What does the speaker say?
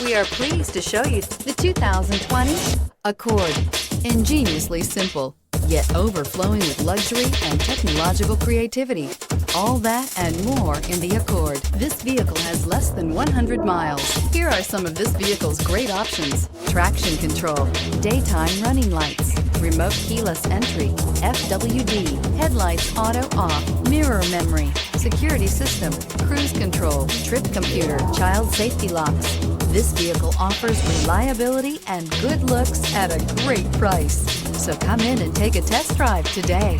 We are pleased to show you the 2020 Accord. Ingeniously simple, yet overflowing with luxury and technological creativity. All that and more in the Accord. This vehicle has less than 100 miles. Here are some of this vehicle's great options: traction control, daytime running lights, remote keyless entry, FWD, headlights auto off, mirror memory, security system, cruise control, trip computer, child safety locks. This vehicle offers reliability and good looks at a great price. So come in and take a test drive today.